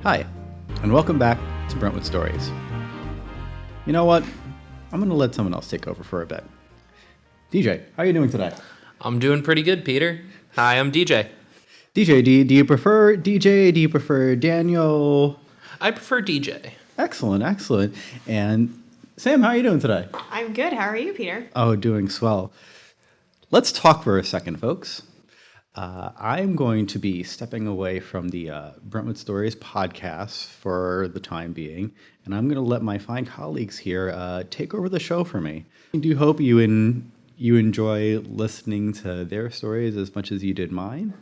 Hi, and welcome back to Brentwood Stories. You know what? I'm going to let someone else take over for a bit. DJ, how are you doing today? I'm doing pretty good, Peter. Hi, I'm DJ. DJ, do you prefer DJ? Do you prefer Daniel? I prefer DJ. Excellent, excellent. And Sam, how are you doing today? I'm good. How are you, Peter? Oh, doing swell. Let's talk for a second, folks. I'm going to be stepping away from the Brentwood Stories podcast for the time being, and I'm going to let my fine colleagues here take over the show for me. I do hope you enjoy listening to their stories as much as you did mine,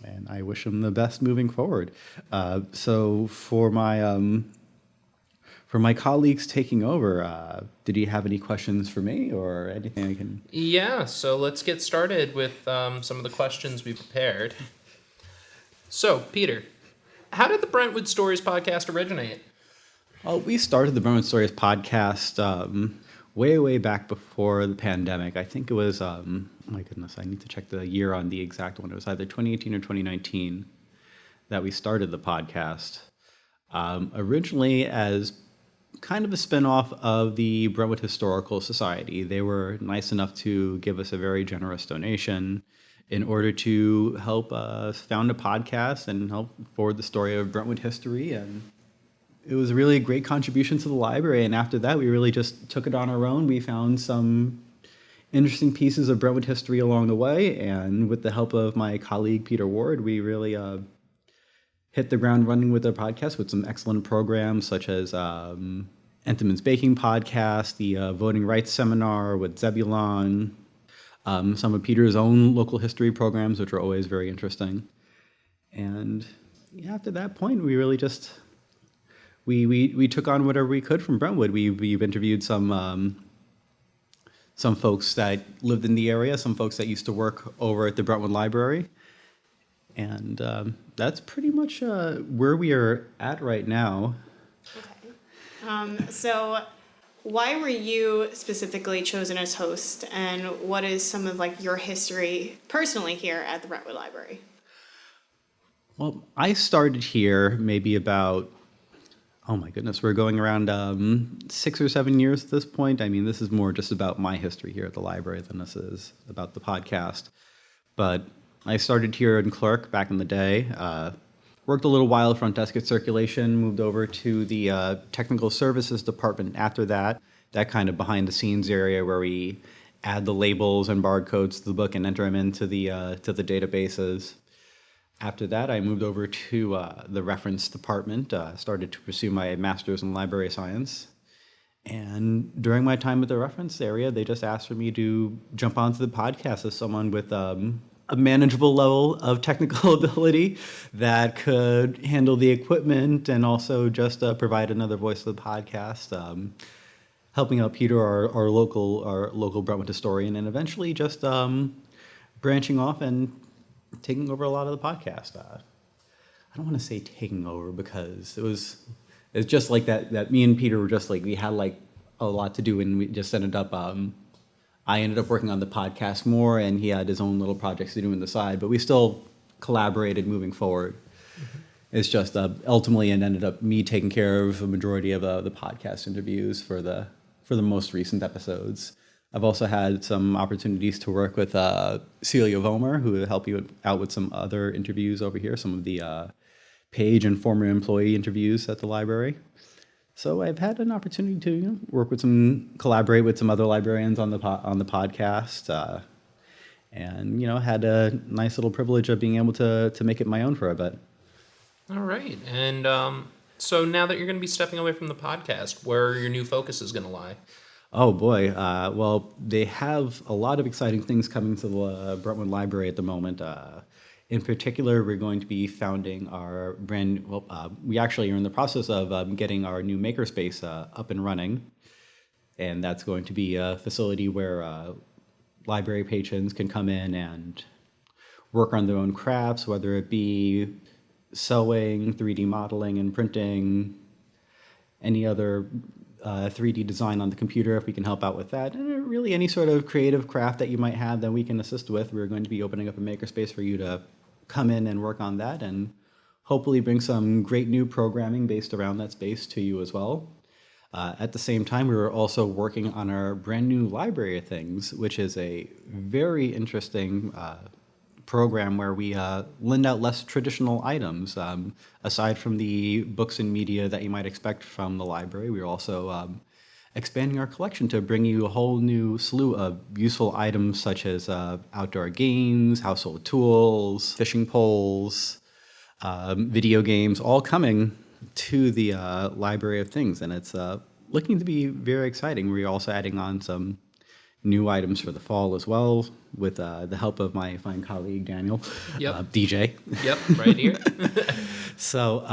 and I wish them the best moving forward. So for my colleagues taking over, did you have any questions for me or anything I can... Yeah, so let's get started with some of the questions we prepared. So, Peter, how did the Brentwood Stories podcast originate? Well, we started the Brentwood Stories podcast way back before the pandemic. I think it was, my goodness, I need to check the year on the exact one. It was either 2018 or 2019 that we started the podcast. Originally as kind of a spin-off of the Brentwood Historical Society. They were nice enough to give us a very generous donation in order to help us found a podcast and help forward the story of Brentwood history. And it was really a great contribution to the library. And after that, we really just took it on our own. We found some interesting pieces of Brentwood history along the way. And with the help of my colleague, Peter Ward, we really hit the ground running with their podcast with some excellent programs such as Entenmann's Baking Podcast, the Voting Rights Seminar with Zebulon, some of Peter's own local history programs, which are always very interesting. And after that point, we really just, we took on whatever we could from Brentwood. We've interviewed some folks that lived in the area, some folks that used to work over at the Brentwood Library. And that's pretty much where we are at right now. Okay. So why were you specifically chosen as host, and what is some of your history personally here at the Brentwood Library? Well, I started here maybe about, oh my goodness, we're going around 6 or 7 years at this point. I mean, this is more just about my history here at the library than this is about the podcast. But I started here in Clerk back in the day, worked a little while front desk at Circulation, moved over to the Technical Services Department after that, that kind of behind the scenes area where we add the labels and barcodes to the book and enter them into the databases. After that, I moved over to the Reference Department, started to pursue my master's in library science. And during my time at the Reference area, they just asked for me to jump onto the podcast as someone with a manageable level of technical ability that could handle the equipment and also just provide another voice to the podcast, helping out Peter, our local Brentwood historian, and eventually just branching off and taking over a lot of the podcast. I don't want to say taking over because it's just like that me and Peter were just we had a lot to do, and we just ended up I ended up working on the podcast more, and he had his own little projects to do on the side, but we still collaborated moving forward. Mm-hmm. It's just ultimately it ended up me taking care of a majority of the podcast interviews for the most recent episodes. I've also had some opportunities to work with Celia Vollmer, who will help you out with some other interviews over here, some of the page and former employee interviews at the library. So I've had an opportunity to collaborate with some other librarians on the podcast, and had a nice little privilege of being able to make it my own for a bit. All right, and so now that you're going to be stepping away from the podcast, where your new focus is going to lie? Oh boy, well they have a lot of exciting things coming to the Brentwood Library at the moment. In particular, we're going to be founding our we actually are in the process of getting our new makerspace up and running. And that's going to be a facility where library patrons can come in and work on their own crafts, whether it be sewing, 3D modeling and printing, any other 3D design on the computer if we can help out with that, and really any sort of creative craft that you might have that we can assist with. We're going to be opening up a makerspace for you to come in and work on that, and hopefully bring some great new programming based around that space to you as well. At the same time, we were also working on our brand new Library of Things, which is a very interesting program where we lend out less traditional items. Aside from the books and media that you might expect from the library, we're also expanding our collection to bring you a whole new slew of useful items such as outdoor games, household tools, fishing poles, video games, all coming to the Library of Things. And it's looking to be very exciting. We're also adding on some new items for the fall as well with the help of my fine colleague, Daniel, Yep. DJ. Yep, right here. So,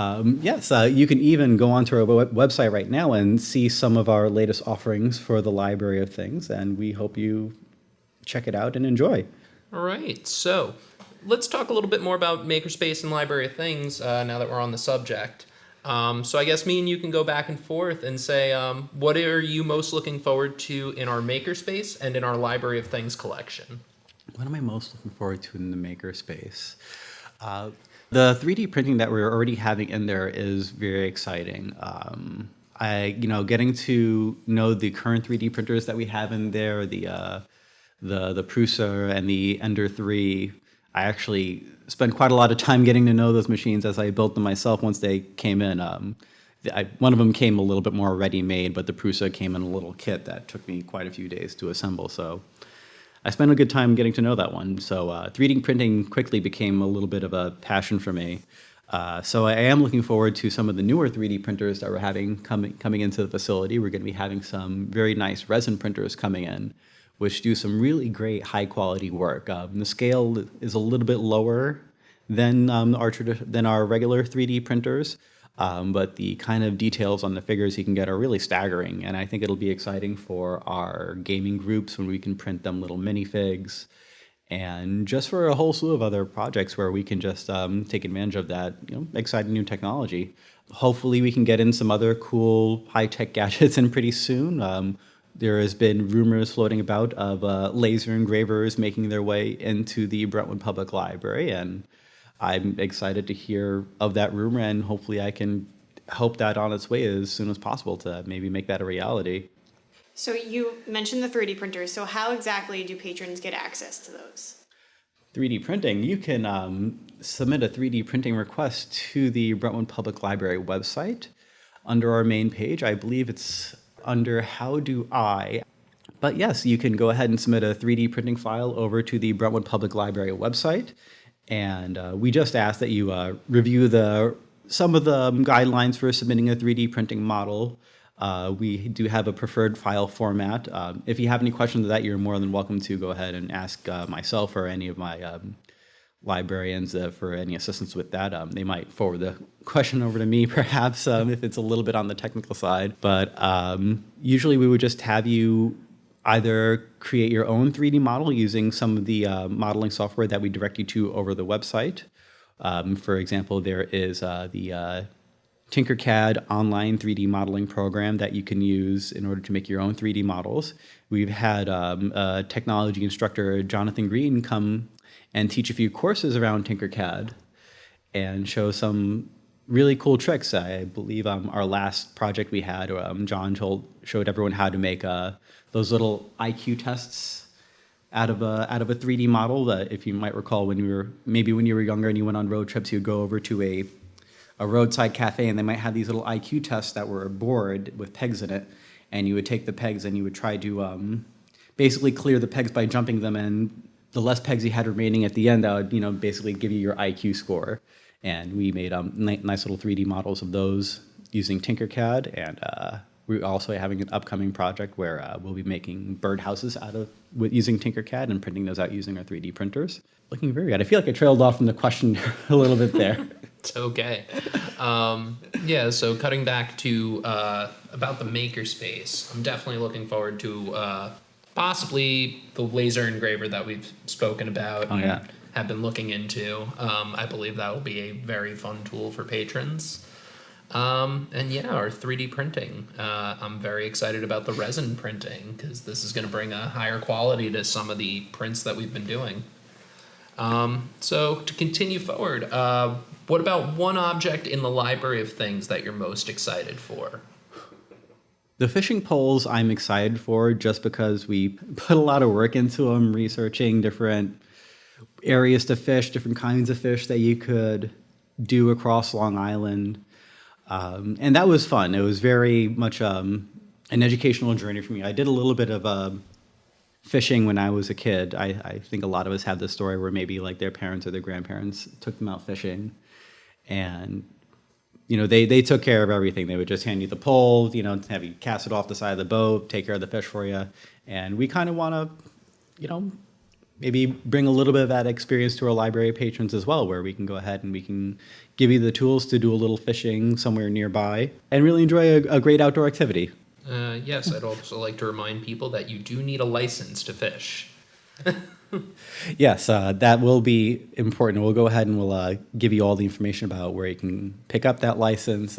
yes, you can even go onto our website right now and see some of our latest offerings for the Library of Things, and we hope you check it out and enjoy. All right, so let's talk a little bit more about Makerspace and Library of Things now that we're on the subject. So I guess me and you can go back and forth and say, what are you most looking forward to in our Makerspace and in our Library of Things collection? What am I most looking forward to in the Makerspace? The 3D printing that we're already having in there is very exciting. Getting to know the current 3D printers that we have in there, the Prusa and the Ender 3. I actually spent quite a lot of time getting to know those machines as I built them myself once they came in. One of them came a little bit more ready-made, but the Prusa came in a little kit that took me quite a few days to assemble. So I spent a good time getting to know that one. So 3D printing quickly became a little bit of a passion for me. So I am looking forward to some of the newer 3D printers that we're having coming into the facility. We're going to be having some very nice resin printers coming in, which do some really great high-quality work. The scale is a little bit lower than our regular 3D printers, but the kind of details on the figures you can get are really staggering, and I think it'll be exciting for our gaming groups when we can print them little minifigs, and just for a whole slew of other projects where we can just take advantage of that exciting new technology. Hopefully we can get in some other cool high-tech gadgets in pretty soon. There has been rumors floating about of laser engravers making their way into the Brentwood Public Library, and I'm excited to hear of that rumor, and hopefully I can help that on its way as soon as possible to maybe make that a reality. So you mentioned the 3D printers. So how exactly do patrons get access to those? 3D printing, you can submit a 3D printing request to the Brentwood Public Library website. Under our main page, I believe it's under How Do I? But yes, you can go ahead and submit a 3D printing file over to the Brentwood Public Library website. And we just ask that you review some of the guidelines for submitting a 3D printing model. We do have a preferred file format. If you have any questions of that, you're more than welcome to go ahead and ask myself or any of my librarians for any assistance with that. They might forward the question over to me, perhaps, if it's a little bit on the technical side. But usually we would just have you either create your own 3D model using some of the modeling software that we direct you to over the website. For example, there is the Tinkercad online 3D modeling program that you can use in order to make your own 3D models. We've had technology instructor Jonathan Green come and teach a few courses around Tinkercad and show some really cool tricks. I believe our last project we had, John showed everyone how to make those little IQ tests out of a 3D model. That, if you might recall, when you were younger and you went on road trips, you'd go over to a roadside cafe and they might have these little IQ tests that were a board with pegs in it, and you would take the pegs and you would try to basically clear the pegs by jumping them, and the less pegs you had remaining at the end, that would basically give you your IQ score. And we made nice little 3D models of those using Tinkercad, and we're also having an upcoming project where we'll be making birdhouses using Tinkercad and printing those out using our 3D printers. Looking very good. I feel like I trailed off from the question a little bit there. It's okay. So cutting back to about the makerspace, I'm definitely looking forward to possibly the laser engraver that we've spoken about. Oh, yeah. Have been looking into. I believe that will be a very fun tool for patrons. Our 3D printing. I'm very excited about the resin printing because this is going to bring a higher quality to some of the prints that we've been doing. So to continue forward, what about one object in the library of things that you're most excited for? The fishing poles I'm excited for just because we put a lot of work into them, researching different areas to fish, different kinds of fish that you could do across Long Island. And that was fun. It was very much an educational journey for me. I did a little bit of fishing when I was a kid. I think a lot of us have this story where maybe like their parents or their grandparents took them out fishing. And they took care of everything. They would just hand you the pole, have you cast it off the side of the boat, take care of the fish for you. And we kind of want to, maybe bring a little bit of that experience to our library patrons as well, where we can go ahead and we can give you the tools to do a little fishing somewhere nearby and really enjoy a great outdoor activity. Yes, I'd also like to remind people that you do need a license to fish. Yes, that will be important. We'll go ahead and we'll give you all the information about where you can pick up that license.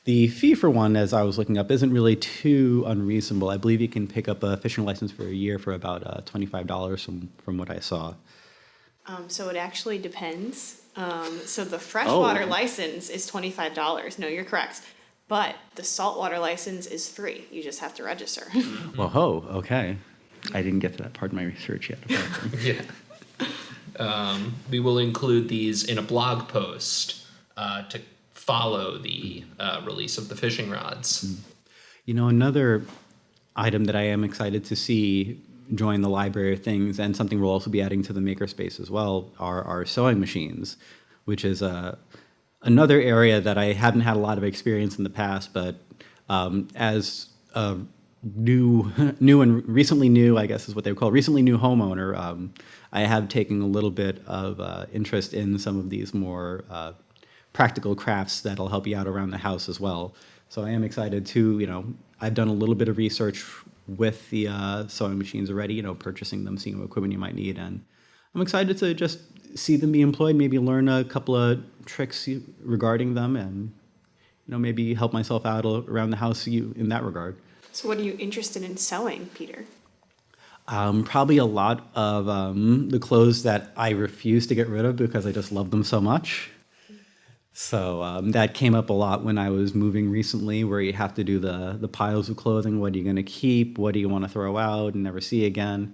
The fee for one, as I was looking up, isn't really too unreasonable. I believe you can pick up a fishing license for a year for about $25 from what I saw. So it actually depends. So the freshwater Oh. license is $25. No, you're correct. But the saltwater license is free. You just have to register. Whoa, okay. I didn't get to that part of my research yet. Yeah. We will include these in a blog post to follow the release of the fishing rods. Another item that I am excited to see join the library of things, and something we'll also be adding to the makerspace as well, are our sewing machines, which is another area that I haven't had a lot of experience in the past, but as a new and recently new, I guess is what they would call recently new homeowner, I have taken a little bit of interest in some of these more practical crafts that'll help you out around the house as well. So I am excited to, I've done a little bit of research with the sewing machines already, purchasing them, seeing what equipment you might need. And I'm excited to just see them be employed, maybe learn a couple of tricks regarding them and, maybe help myself out around the house in that regard. So what are you interested in sewing, Peter? Probably a lot of the clothes that I refuse to get rid of because I just love them so much. So that came up a lot when I was moving recently, where you have to do the piles of clothing. What are you going to keep? What do you want to throw out and never see again?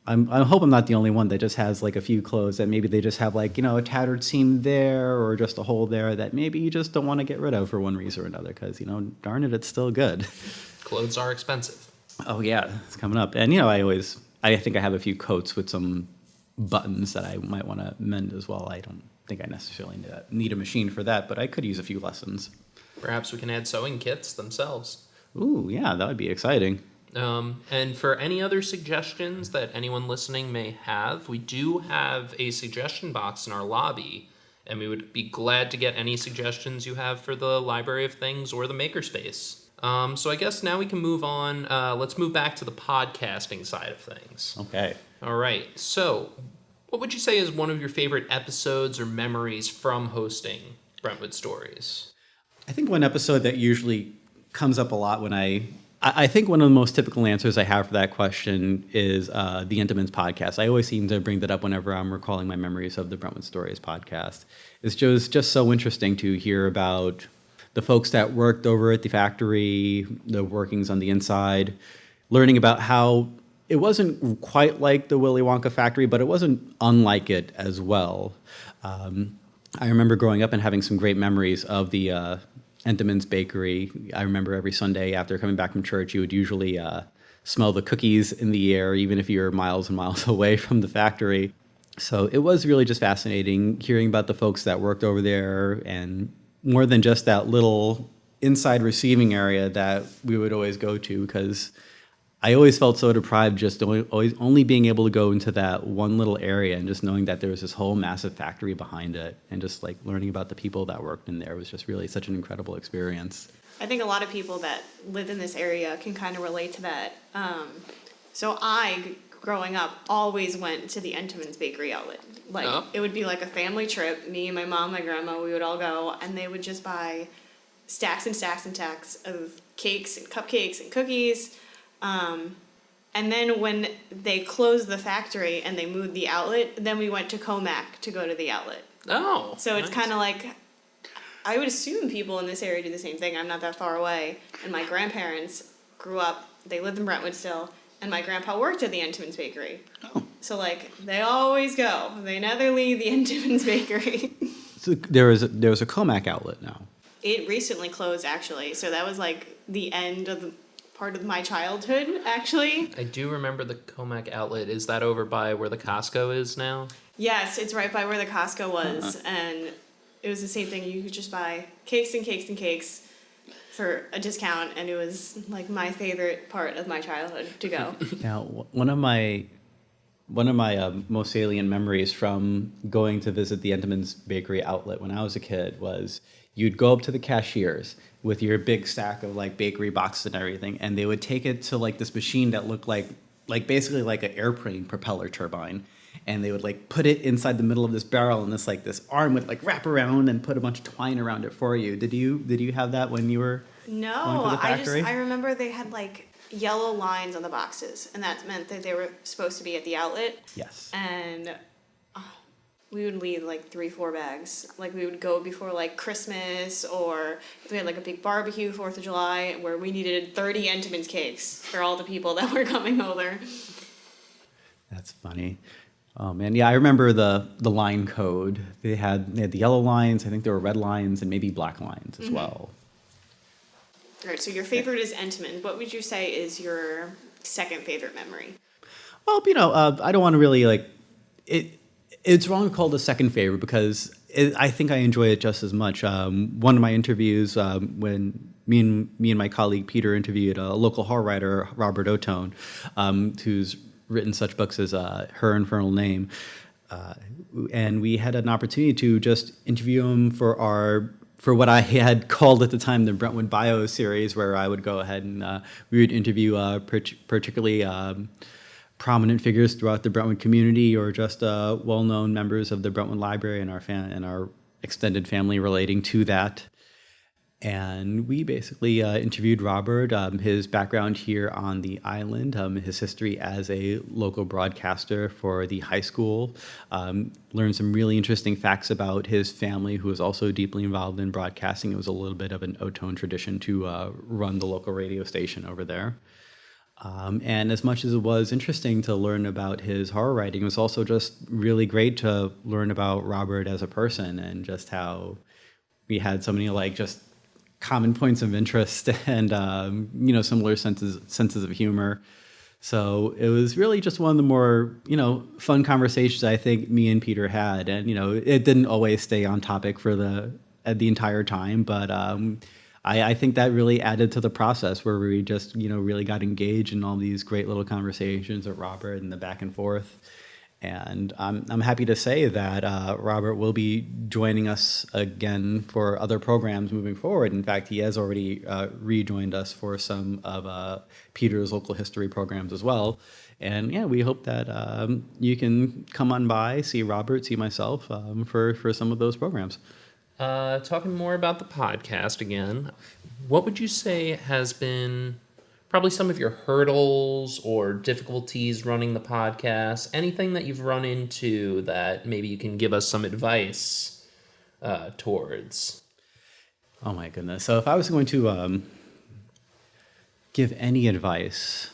I hope I'm not the only one that just has like a few clothes that maybe they just have like, a tattered seam there or just a hole there that maybe you just don't want to get rid of for one reason or another because, darn it, it's still good. Clothes are expensive. Oh, yeah, it's coming up. And, I think I have a few coats with some buttons that I might want to mend as well. I don't think I necessarily need a machine for that, but I could use a few lessons. Perhaps we can add sewing kits themselves. Ooh, yeah, that would be exciting. And for any other suggestions that anyone listening may have, we do have a suggestion box in our lobby, and we would be glad to get any suggestions you have for the Library of Things or the Makerspace. So I guess now we can move on. Let's move back to the podcasting side of things. Okay. All right. So what would you say is one of your favorite episodes or memories from hosting Brentwood Stories? I think one episode that usually comes up a lot when I think one of the most typical answers I have for that question is the Intimates podcast. I always seem to bring that up whenever I'm recalling my memories of the Brentwood Stories podcast. It's just so interesting to hear about the folks that worked over at the factory, the workings on the inside, learning about how it wasn't quite like the Willy Wonka factory, but it wasn't unlike it as well. I remember growing up and having some great memories of the Entenmann's Bakery. I remember every Sunday after coming back from church, you would usually smell the cookies in the air, even if you're miles and miles away from the factory. So it was really just fascinating hearing about the folks that worked over there, and more than just that little inside receiving area that we would always go to, because I always felt so deprived just only being able to go into that one little area and just knowing that there was this whole massive factory behind it, and just like learning about the people that worked in there was just really such an incredible experience. I think a lot of people that live in this area can kind of relate to that. So I, growing up, always went to the Entenmann's Bakery outlet. It would be like a family trip. Me, my mom, my grandma, we would all go, and they would just buy stacks and stacks and stacks of cakes and cupcakes and cookies. And then when they closed the factory and they moved the outlet, then we went to Comac to go to the outlet. Oh. So it's nice. kind of like, I would assume people in this area do the same thing. I'm not that far away. And my grandparents grew up, they lived in Brentwood still, and my grandpa worked at the Entenmann's Bakery. Oh. So, like, they always go. They never leave the Entenmann's Bakery. So there was a Comac outlet now. It recently closed, actually. So that was, like, the end of part of my childhood, actually. I do remember the Comac outlet. Is that over by where the Costco is now? Yes, it's right by where the Costco was. And it was the same thing. You could just buy cakes and cakes and cakes for a discount, and it was like my favorite part of my childhood to go. Now, one of my most salient memories from going to visit the Entenmann's Bakery outlet when I was a kid was you'd go up to the cashiers with your big stack of like bakery boxes and everything, and they would take it to like this machine that looked like basically like an airplane propeller turbine. And they would like put it inside the middle of this barrel, and this arm would like wrap around and put a bunch of twine around it for you. Did you have that when you were going to No, the factory? I remember they had like yellow lines on the boxes, and that meant that they were supposed to be at the outlet. Yes. And we would leave like 3-4 bags. Like we would go before like Christmas, or if we had like a big barbecue, 4th of July, where we needed 30 Entenmann's cakes for all the people that were coming over. That's funny. Oh man, yeah, I remember the line code. They had the yellow lines. I think there were red lines and maybe black lines as well. All right, so your favorite is Entenmann. What would you say is your second favorite memory? Well, I don't want to really like it. It's wrong to call it a second favorite because I think I enjoy it just as much. One of my interviews when me and my colleague Peter interviewed a local horror writer, Robert Otone, who's written such books as Her Infernal Name, and we had an opportunity to just interview him for what I had called at the time the Brentwood Bio series, where I would go ahead and we would interview particularly prominent figures throughout the Brentwood community, or just well-known members of the Brentwood Library and our extended family relating to that. And we basically interviewed Robert, his background here on the island, his history as a local broadcaster for the high school, learned some really interesting facts about his family, who was also deeply involved in broadcasting. It was a little bit of an Otone tradition to run the local radio station over there. And as much as it was interesting to learn about his horror writing, it was also just really great to learn about Robert as a person, and just how we had so many just common points of interest and similar senses of humor. So it was really just one of the more fun conversations I think me and Peter had, and it didn't always stay on topic for the entire time, but I think that really added to the process, where we just really got engaged in all these great little conversations with Robert and the back and forth. And I'm happy to say that Robert will be joining us again for other programs moving forward. In fact, he has already rejoined us for some of Peter's local history programs as well. And yeah, we hope that you can come on by, see Robert, see myself for some of those programs. Talking more about the podcast again, what would you say has been probably some of your hurdles or difficulties running the podcast? Anything that you've run into that maybe you can give us some advice towards? Oh my goodness. So if I was going to give any advice,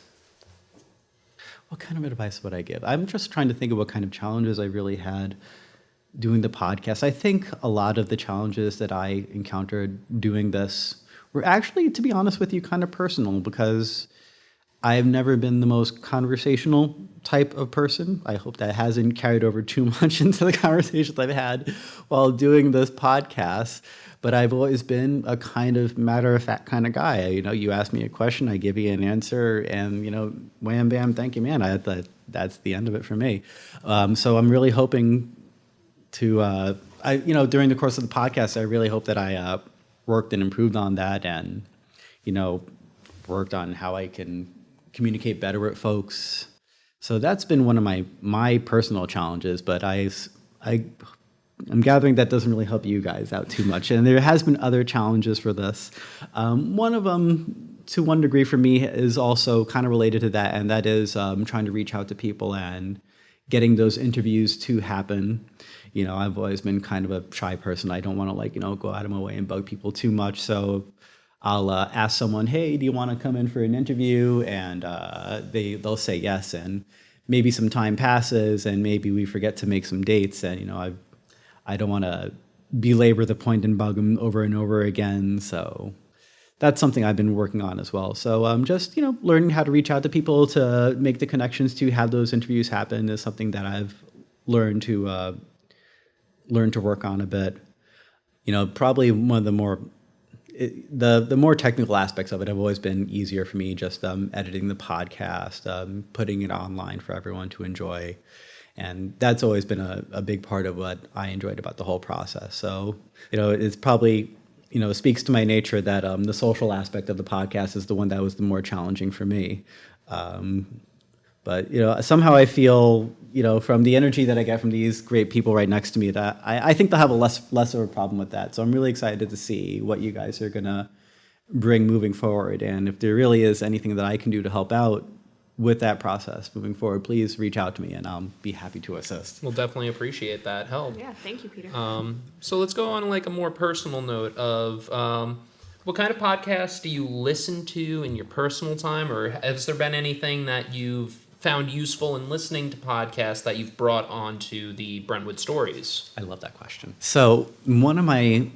what kind of advice would I give? I'm just trying to think of what kind of challenges I really had doing the podcast. I think a lot of the challenges that I encountered doing this were actually, to be honest with you, kind of personal, because I've never been the most conversational type of person. I hope that hasn't carried over too much into the conversations I've had while doing this podcast. But I've always been a kind of matter-of-fact kind of guy. You ask me a question, I give you an answer, and wham, bam, thank you, man. That's the end of it for me. So I'm really hoping to, during the course of the podcast, I really hope that I worked and improved on that, and worked on how I can communicate better with folks. So that's been one of my personal challenges, but I'm gathering that doesn't really help you guys out too much. And there has been other challenges for this. One of them, to one degree for me is also kind of related to that, and that is trying to reach out to people and getting those interviews to happen. I've always been kind of a shy person. I don't want to go out of my way and bug people too much. So I'll ask someone, hey, do you want to come in for an interview? And they'll say yes. And maybe some time passes and maybe we forget to make some dates. And, I don't want to belabor the point and bug them over and over again. So that's something I've been working on as well. So just, learning how to reach out to people to make the connections to have those interviews happen is something that I've learned to work on a bit. Probably one of the more the more technical aspects of it have always been easier for me, just editing the podcast, putting it online for everyone to enjoy. And that's always been a big part of what I enjoyed about the whole process. So, it's probably, speaks to my nature that the social aspect of the podcast is the one that was the more challenging for me. But, somehow I feel, from the energy that I get from these great people right next to me, that I think they'll have a less of a problem with that. So I'm really excited to see what you guys are going to bring moving forward. And if there really is anything that I can do to help out with that process moving forward, please reach out to me and I'll be happy to assist. We'll definitely appreciate that help. Yeah, thank you, Peter. So let's go on a more personal note of what kind of podcasts do you listen to in your personal time, or has there been anything that you've found useful in listening to podcasts that you've brought onto the Brentwood Stories? I love that question. So one of my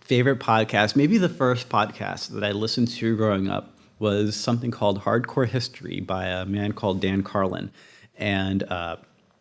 favorite podcasts, maybe the first podcast that I listened to growing up, was something called Hardcore History by a man called Dan Carlin. And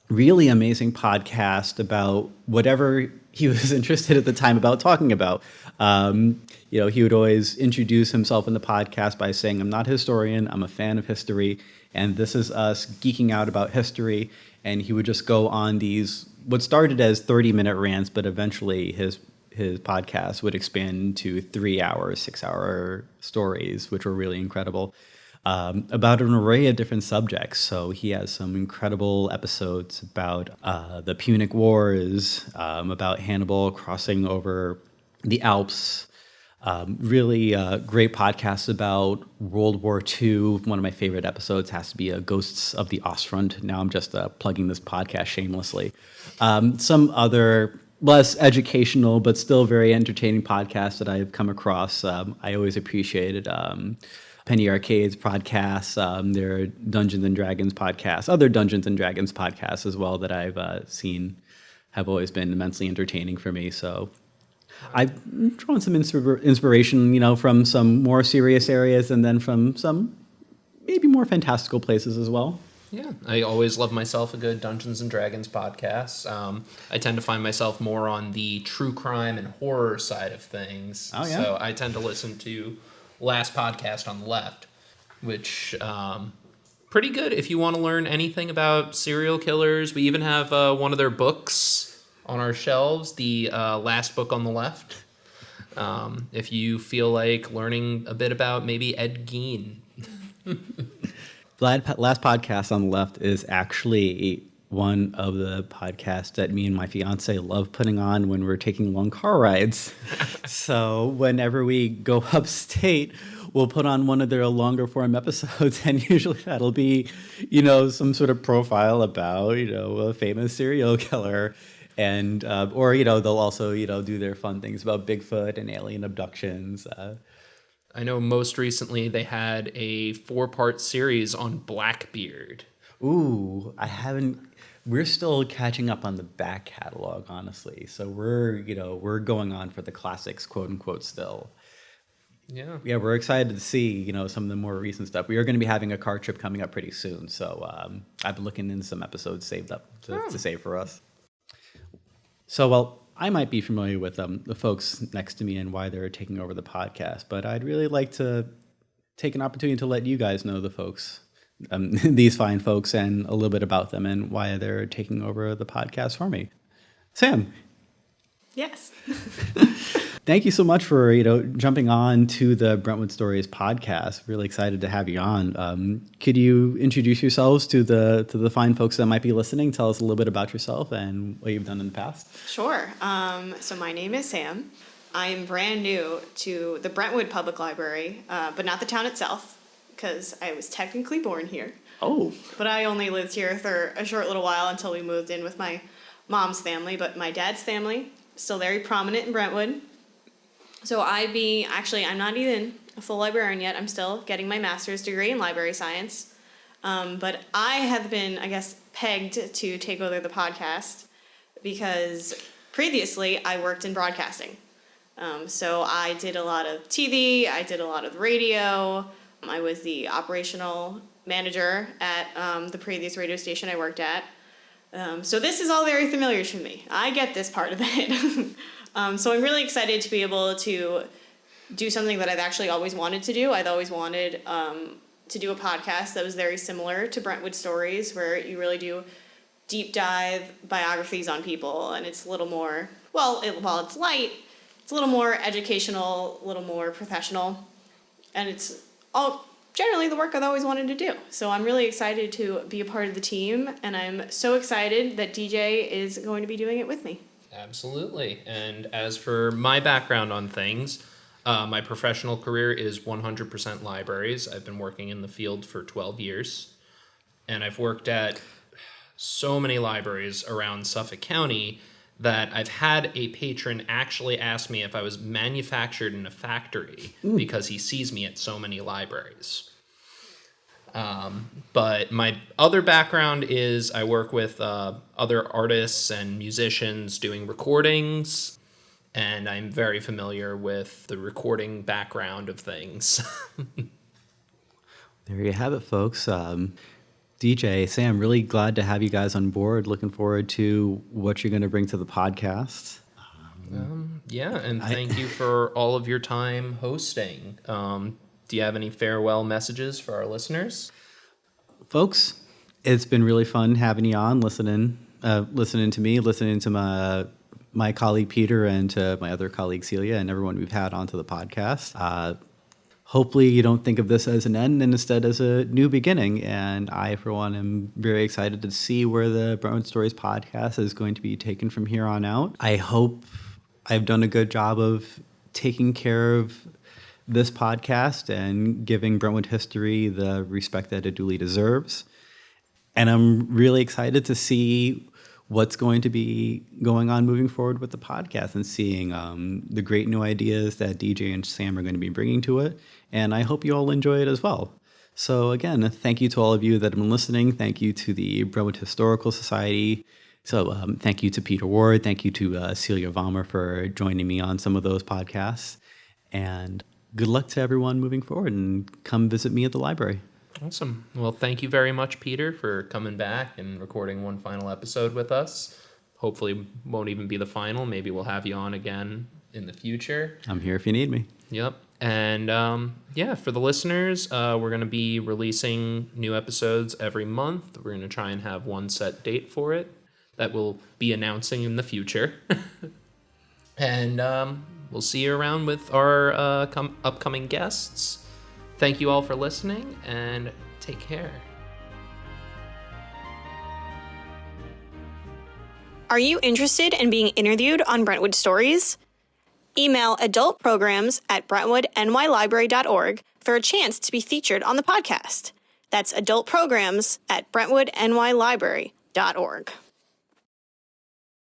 really amazing podcast about whatever he was interested at the time about talking about. He would always introduce himself in the podcast by saying, I'm not a historian, I'm a fan of history, and this is us geeking out about history. And he would just go on these, what started as 30-minute rants, but eventually his podcast would expand to 3-hour, 6-hour stories, which were really incredible, about an array of different subjects. So he has some incredible episodes about the Punic Wars, about Hannibal crossing over the Alps, really great podcasts about World War II. One of my favorite episodes has to be Ghosts of the Ostfront. Now I'm just plugging this podcast shamelessly. Some other less educational but still very entertaining podcasts that I've come across. I always appreciated Penny Arcade's podcasts, their Dungeons and Dragons podcasts, other Dungeons and Dragons podcasts as well that I've seen have always been immensely entertaining for me. So I've drawn some inspiration, from some more serious areas and then from some maybe more fantastical places as well. Yeah, I always love myself a good Dungeons and Dragons podcast. I tend to find myself more on the true crime and horror side of things. Oh, yeah? So I tend to listen to Last Podcast on the Left, which pretty good if you want to learn anything about serial killers. We even have one of their books on our shelves, the Last Book on the Left. If you feel like learning a bit about maybe Ed Gein. Last Podcast on the Left is actually one of the podcasts that me and my fiance love putting on when we're taking long car rides. So whenever we go upstate, we'll put on one of their longer form episodes, and usually that'll be, some sort of profile about, a famous serial killer. And, or, they'll also, do their fun things about Bigfoot and alien abductions. I know most recently they had a 4-part series on Blackbeard. Ooh, we're still catching up on the back catalog, honestly. So we're going on for the classics, quote unquote, still. Yeah. Yeah, we're excited to see, some of the more recent stuff. We are going to be having a car trip coming up pretty soon. So I've been looking into some episodes saved up to save for us. So, well, I might be familiar with the folks next to me and why they're taking over the podcast, but I'd really like to take an opportunity to let you guys know the folks, these fine folks, and a little bit about them and why they're taking over the podcast for me. Sam. Yes. Thank you so much for jumping on to the Brentwood Stories podcast. Really excited to have you on. Could you introduce yourselves to the fine folks that might be listening? Tell us a little bit about yourself and what you've done in the past. Sure. So my name is Sam. I'm brand new to the Brentwood Public Library, but not the town itself, because I was technically born here. Oh. But I only lived here for a short little while until we moved in with my mom's family. But my dad's family, still very prominent in Brentwood. So I'm not even a full librarian yet. I'm still getting my master's degree in library science. But I have been, I guess, pegged to take over the podcast because previously I worked in broadcasting. So I did a lot of TV, I did a lot of radio. I was the operational manager at the previous radio station I worked at. So this is all very familiar to me. I get this part of it. So I'm really excited to be able to do something that I've actually always wanted to do. I've always wanted to do a podcast that was very similar to Brentwood Stories, where you really do deep dive biographies on people, and it's a little more, while it's light, it's a little more educational, a little more professional, and it's all generally the work I've always wanted to do. So I'm really excited to be a part of the team, and I'm so excited that DJ is going to be doing it with me. Absolutely. And as for my background on things, my professional career is 100% libraries. I've been working in the field for 12 years, and I've worked at so many libraries around Suffolk County that I've had a patron actually ask me if I was manufactured in a factory because he sees me at so many libraries. But my other background is I work with other artists and musicians doing recordings, and I'm very familiar with the recording background of things. There you have it, folks. DJ, Sam, really glad to have you guys on board. Looking forward to what you're going to bring to the podcast. Yeah, and thank you for all of your time hosting. Do you have any farewell messages for our listeners? Folks, it's been really fun having you on, listening to me, listening to my colleague Peter and to my other colleague Celia and everyone we've had onto the podcast. Hopefully you don't think of this as an end and instead as a new beginning. And I, for one, am very excited to see where the Brentwood Stories podcast is going to be taken from here on out. I hope I've done a good job of taking care of this podcast and giving Brentwood history the respect that it duly deserves. And I'm really excited to see what's going to be going on moving forward with the podcast and seeing the great new ideas that DJ and Sam are going to be bringing to it. And I hope you all enjoy it as well. So again, thank you to all of you that have been listening. Thank you to the Brentwood Historical Society. So thank you to Peter Ward. Thank you to Celia Vollmer for joining me on some of those podcasts. And good luck to everyone moving forward, and come visit me at the library. Awesome. Well, thank you very much, Peter, for coming back and recording one final episode with us. Hopefully won't even be the final. Maybe we'll have you on again in the future. I'm here if you need me. Yep. And for the listeners, we're going to be releasing new episodes every month. We're going to try and have one set date for it that we'll be announcing in the future. And we'll see you around with our upcoming guests. Thank you all for listening, and take care. Are you interested in being interviewed on Brentwood Stories? Email adultprograms@brentwoodnylibrary.org for a chance to be featured on the podcast. That's adultprograms@brentwoodnylibrary.org.